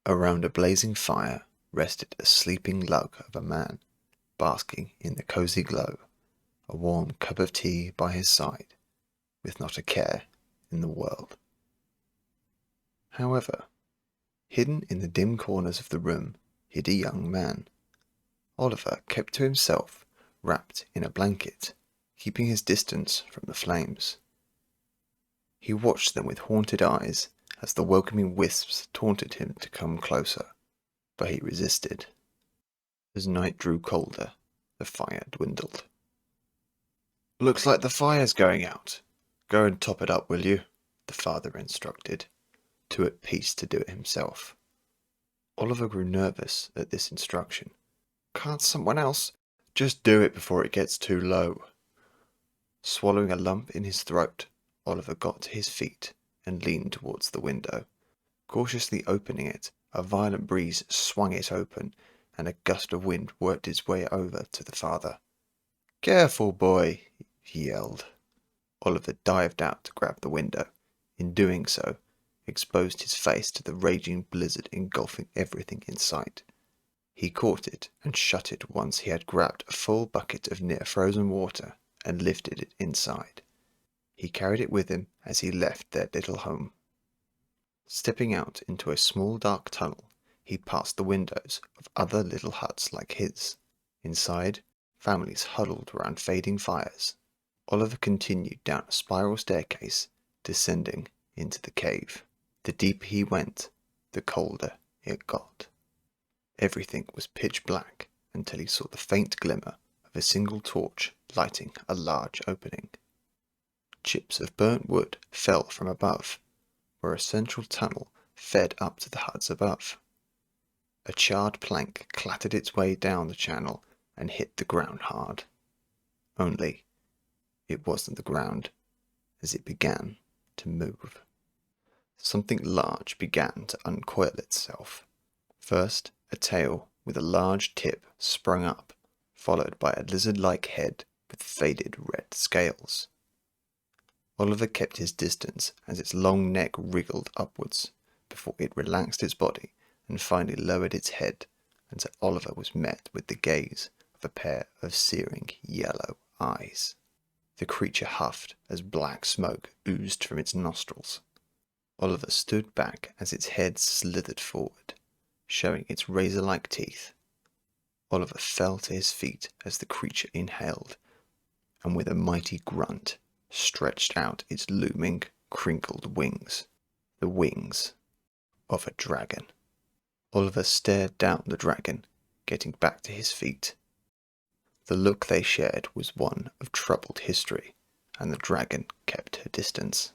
Around a blazing fire rested a sleeping lug of a man, basking in the cosy glow, a warm cup of tea by his side, with not a care in the world. However, hidden in the dim corners of the room hid a young man. Oliver kept to himself, wrapped in a blanket, keeping his distance from the flames. He watched them with haunted eyes as the welcoming wisps taunted him to come closer, but he resisted. As night drew colder, the fire dwindled. "Looks like the fire's going out. Go and top it up, will you?" the father instructed, too at peace to do it himself. Oliver grew nervous at this instruction. "Can't someone else? Just do it before it gets too low." Swallowing a lump in his throat, Oliver got to his feet and leaned towards the window. Cautiously opening it, a violent breeze swung it open, and a gust of wind worked its way over to the father. "Careful, boy!" he yelled. Oliver dived out to grab the window. In doing so, exposed his face to the raging blizzard engulfing everything in sight. He caught it and shut it once he had grabbed a full bucket of near-frozen water and lifted it inside. He carried it with him as he left their little home. Stepping out into a small dark tunnel, he passed the windows of other little huts like his. Inside, families huddled around fading fires. Oliver continued down a spiral staircase, descending into the cave. The deeper he went, the colder it got. Everything was pitch black until he saw the faint glimmer of a single torch lighting a large opening. Chips of burnt wood fell from above, where a central tunnel fed up to the huts above. A charred plank clattered its way down the channel and hit the ground hard. Only, it wasn't the ground, as it began to move. Something large began to uncoil itself. First, a tail with a large tip sprung up, followed by a lizard-like head with faded red scales. Oliver kept his distance as its long neck wriggled upwards before it relaxed its body and finally lowered its head until Oliver was met with the gaze of a pair of searing yellow eyes. The creature huffed as black smoke oozed from its nostrils. Oliver stood back as its head slithered forward, showing its razor-like teeth. Oliver fell to his feet as the creature inhaled, and with a mighty grunt, stretched out its looming, crinkled wings, the wings of a dragon. Oliver stared down the dragon, getting back to his feet. The look they shared was one of troubled history, and the dragon kept her distance.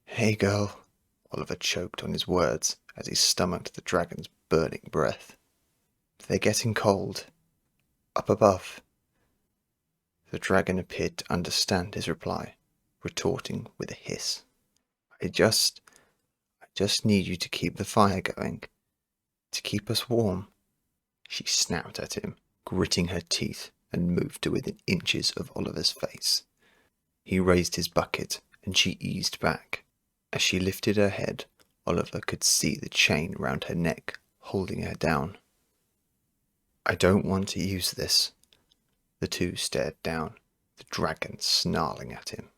"Hey, girl," Oliver choked on his words as he stomached the dragon's burning breath. "They're getting cold. Up above." The dragon appeared to understand his reply, retorting with a hiss. I just need you to keep the fire going. To keep us warm." She snapped at him, gritting her teeth, and moved to within inches of Oliver's face. He raised his bucket, and she eased back. As she lifted her head, Oliver could see the chain round her neck, holding her down. "I don't want to use this." The two stared down, the dragon snarling at him.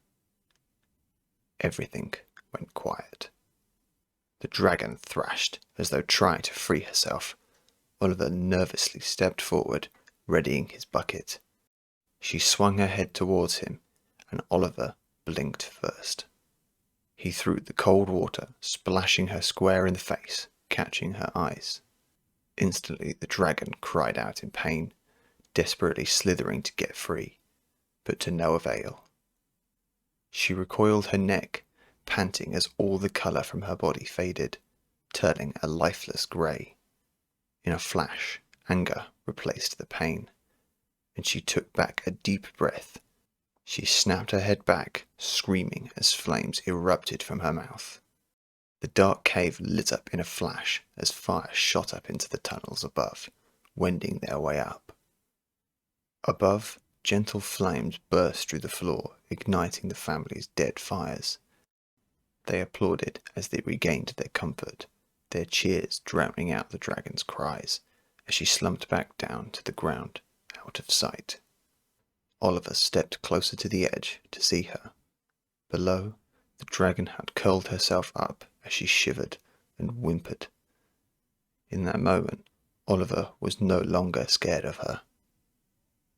Everything went quiet. The dragon thrashed as though trying to free herself. Oliver nervously stepped forward, readying his bucket. She swung her head towards him, and Oliver blinked first. He threw the cold water, splashing her square in the face, catching her eyes. Instantly the dragon cried out in pain, desperately slithering to get free, but to no avail. She recoiled her neck, panting as all the colour from her body faded, turning a lifeless grey. In a flash, anger replaced the pain, and she took back a deep breath. She snapped her head back, screaming as flames erupted from her mouth. The dark cave lit up in a flash as fire shot up into the tunnels above, wending their way up. Above, gentle flames burst through the floor, igniting the family's dead fires. They applauded as they regained their comfort, their cheers drowning out the dragon's cries as she slumped back down to the ground, out of sight. Oliver stepped closer to the edge to see her. Below, the dragon had curled herself up as she shivered and whimpered. In that moment, Oliver was no longer scared of her,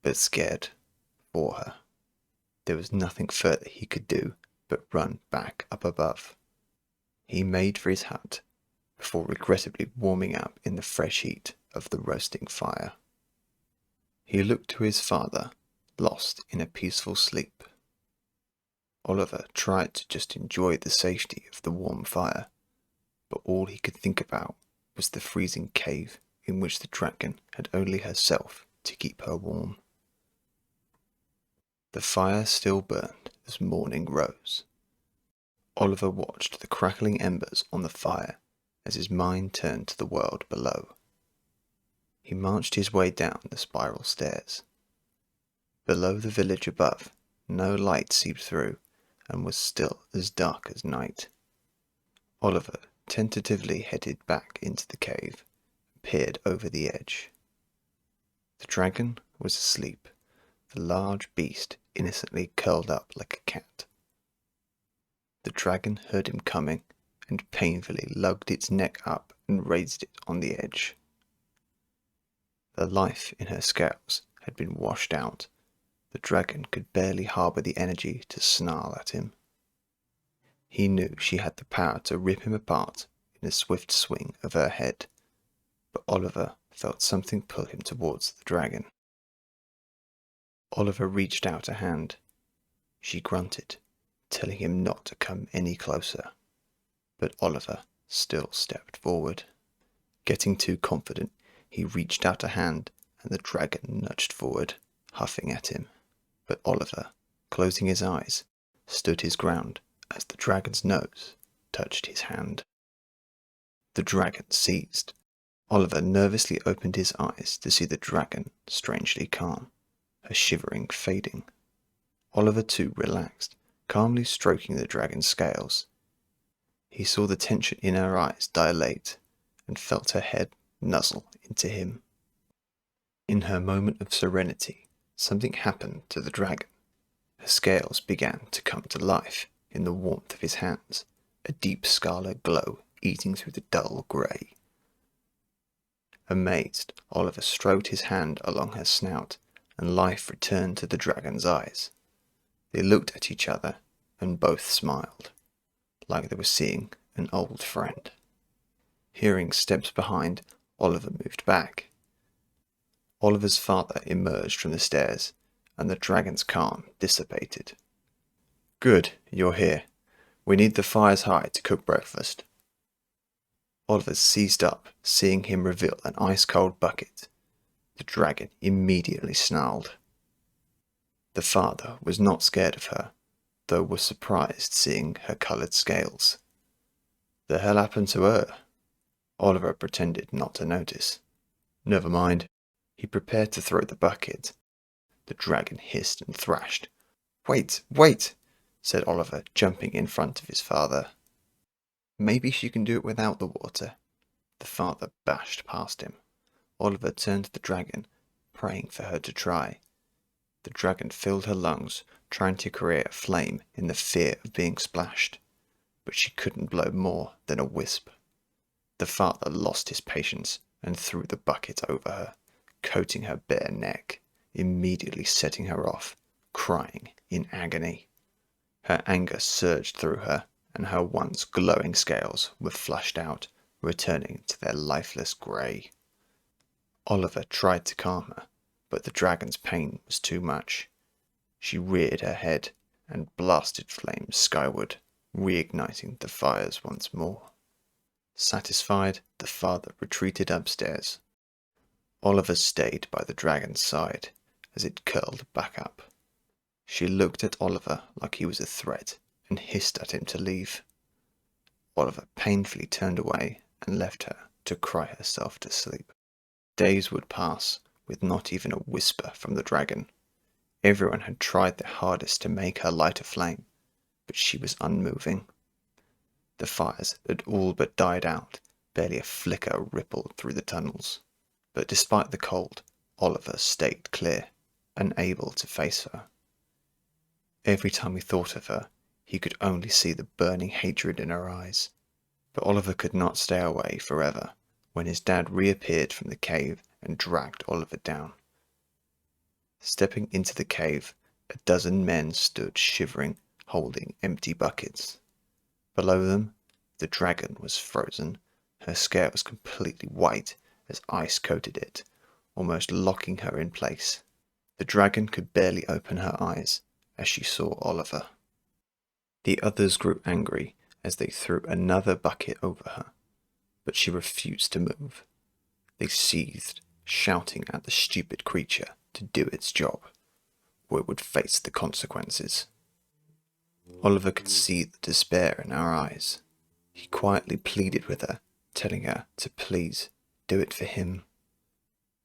but scared for her. There was nothing further he could do but run back up above. He made for his hut, before regrettably warming up in the fresh heat of the roasting fire. He looked to his father, lost in a peaceful sleep. Oliver tried to just enjoy the safety of the warm fire, but all he could think about was the freezing cave in which the dragon had only herself to keep her warm. The fire still burned as morning rose. Oliver watched the crackling embers on the fire as his mind turned to the world below. He marched his way down the spiral stairs. Below the village above, no light seeped through and was still as dark as night. Oliver tentatively headed back into the cave and peered over the edge. The dragon was asleep, the large beast innocently curled up like a cat. The dragon heard him coming and painfully lugged its neck up and raised it on the edge. The life in her scales had been washed out. The dragon could barely harbour the energy to snarl at him. He knew she had the power to rip him apart in a swift swing of her head, but Oliver felt something pull him towards the dragon. Oliver reached out a hand. She grunted, telling him not to come any closer, but Oliver still stepped forward. Getting too confident, he reached out a hand and the dragon nudged forward, huffing at him. But Oliver, closing his eyes, stood his ground as the dragon's nose touched his hand. The dragon seized. Oliver nervously opened his eyes to see the dragon strangely calm, her shivering fading. Oliver too relaxed, calmly stroking the dragon's scales. He saw the tension in her eyes dilate and felt her head nuzzle into him. In her moment of serenity, something happened to the dragon. Her scales began to come to life in the warmth of his hands, a deep scarlet glow eating through the dull grey. Amazed, Oliver stroked his hand along her snout, and life returned to the dragon's eyes. They looked at each other, and both smiled, like they were seeing an old friend. Hearing steps behind, Oliver moved back. Oliver's father emerged from the stairs, and the dragon's calm dissipated. "Good, you're here. We need the fires high to cook breakfast." Oliver seized up, seeing him reveal an ice-cold bucket. The dragon immediately snarled. The father was not scared of her, though was surprised seeing her coloured scales. "The hell happened to her?" Oliver pretended not to notice. "Never mind." He prepared to throw the bucket. The dragon hissed and thrashed. "Wait, wait," said Oliver, jumping in front of his father. "Maybe she can do it without the water." The father bashed past him. Oliver turned to the dragon, praying for her to try. The dragon filled her lungs, trying to create a flame in the fear of being splashed, but she couldn't blow more than a wisp. The father lost his patience and threw the bucket over her, coating her bare neck, immediately setting her off, crying in agony. Her anger surged through her, and her once glowing scales were flushed out, returning to their lifeless grey. Oliver tried to calm her, but the dragon's pain was too much. She reared her head and blasted flames skyward, reigniting the fires once more. Satisfied, the father retreated upstairs. Oliver stayed by the dragon's side as it curled back up. She looked at Oliver like he was a threat and hissed at him to leave. Oliver painfully turned away and left her to cry herself to sleep. Days would pass with not even a whisper from the dragon. Everyone had tried their hardest to make her light a flame, but she was unmoving. The fires had all but died out, Barely a flicker rippled through the tunnels. But despite the cold, Oliver stayed clear, unable to face her. Every time he thought of her, he could only see the burning hatred in her eyes. But Oliver could not stay away forever when his dad reappeared from the cave and dragged Oliver down. Stepping into the cave, a dozen men stood shivering, holding empty buckets. Below them, the dragon was frozen. Her scale was completely white as ice coated it, almost locking her in place. The dragon could barely open her eyes as she saw Oliver. The others grew angry as they threw another bucket over her, but she refused to move. They seethed, shouting at the stupid creature to do its job, or it would face the consequences. Oliver could see the despair in her eyes. He quietly pleaded with her, telling her to please do it for him.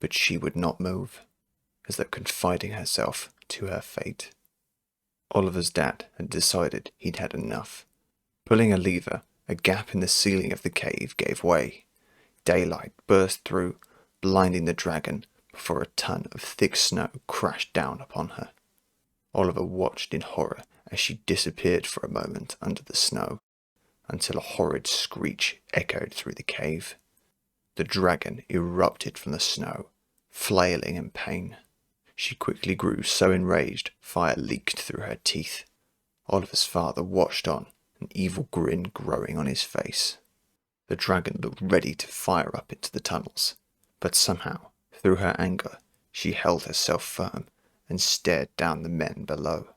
But she would not move, as though confiding herself to her fate. Oliver's dad had decided he'd had enough. Pulling a lever, a gap in the ceiling of the cave gave way. Daylight burst through, blinding the dragon before a ton of thick snow crashed down upon her. Oliver watched in horror as she disappeared for a moment under the snow, until a horrid screech echoed through the cave. The dragon erupted from the snow, flailing in pain. She quickly grew so enraged, fire leaked through her teeth. Oliver's father watched on, an evil grin growing on his face. The dragon looked ready to fire up into the tunnels, but somehow, through her anger, she held herself firm and stared down the men below.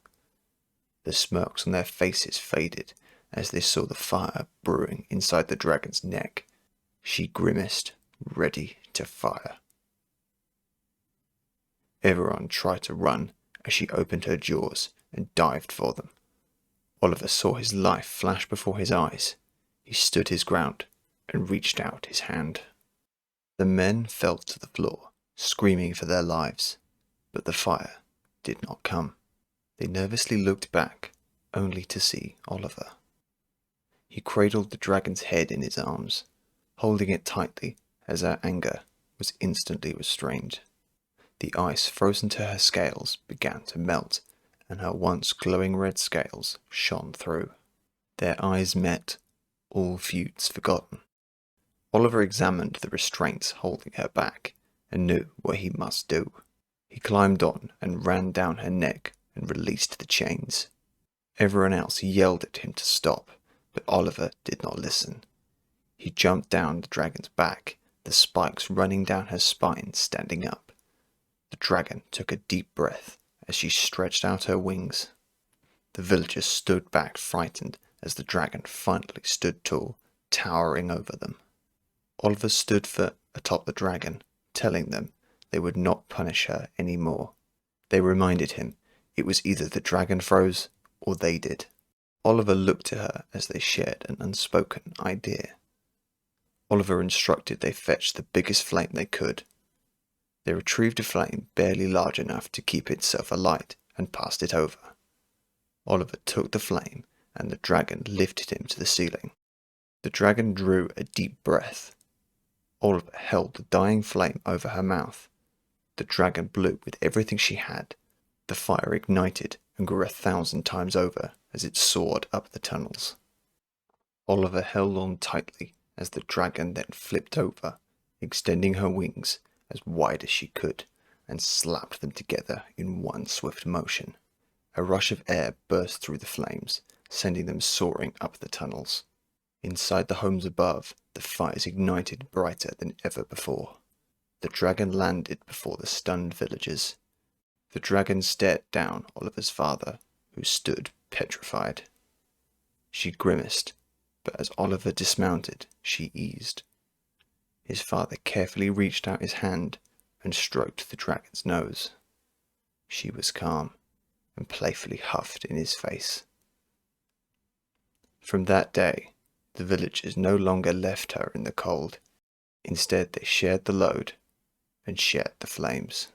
The smirks on their faces faded as they saw the fire brewing inside the dragon's neck. She grimaced, ready to fire. Everyone tried to run as she opened her jaws and dived for them. Oliver saw his life flash before his eyes. He stood his ground and reached out his hand. The men fell to the floor, screaming for their lives, but the fire did not come. They nervously looked back, only to see Oliver. He cradled the dragon's head in his arms, holding it tightly as her anger was instantly restrained. The ice frozen to her scales began to melt, and her once glowing red scales shone through. Their eyes met, all feuds forgotten. Oliver examined the restraints holding her back, and knew what he must do. He climbed on and ran down her neck and released the chains. Everyone else yelled at him to stop, but Oliver did not listen. He jumped down the dragon's back, the spikes running down her spine, standing up. The dragon took a deep breath as she stretched out her wings. The villagers stood back frightened as the dragon finally stood tall, towering over them. Oliver stood atop the dragon, telling them they would not punish her any more. They reminded him it was either the dragon froze or they did. Oliver looked to her as they shared an unspoken idea. Oliver instructed they fetch the biggest flame they could. They retrieved a flame barely large enough to keep itself alight and passed it over. Oliver took the flame and the dragon lifted him to the ceiling. The dragon drew a deep breath. Oliver held the dying flame over her mouth. The dragon blew with everything she had. The fire ignited and grew 1,000 times over as it soared up the tunnels. Oliver held on tightly as the dragon then flipped over, extending her wings as wide as she could, and slapped them together in one swift motion. A rush of air burst through the flames, sending them soaring up the tunnels. Inside the homes above, the fires ignited brighter than ever before. The dragon landed before the stunned villagers. The dragon stared down Oliver's father, who stood petrified. She grimaced, but as Oliver dismounted, she eased. His father carefully reached out his hand and stroked the dragon's nose. She was calm and playfully huffed in his face. From that day, the villagers no longer left her in the cold. Instead, they shared the load and shared the flames.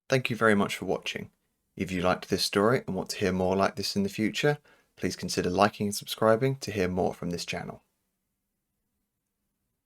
Thank you very much for watching. If you liked this story and want to hear more like this in the future, please consider liking and subscribing to hear more from this channel.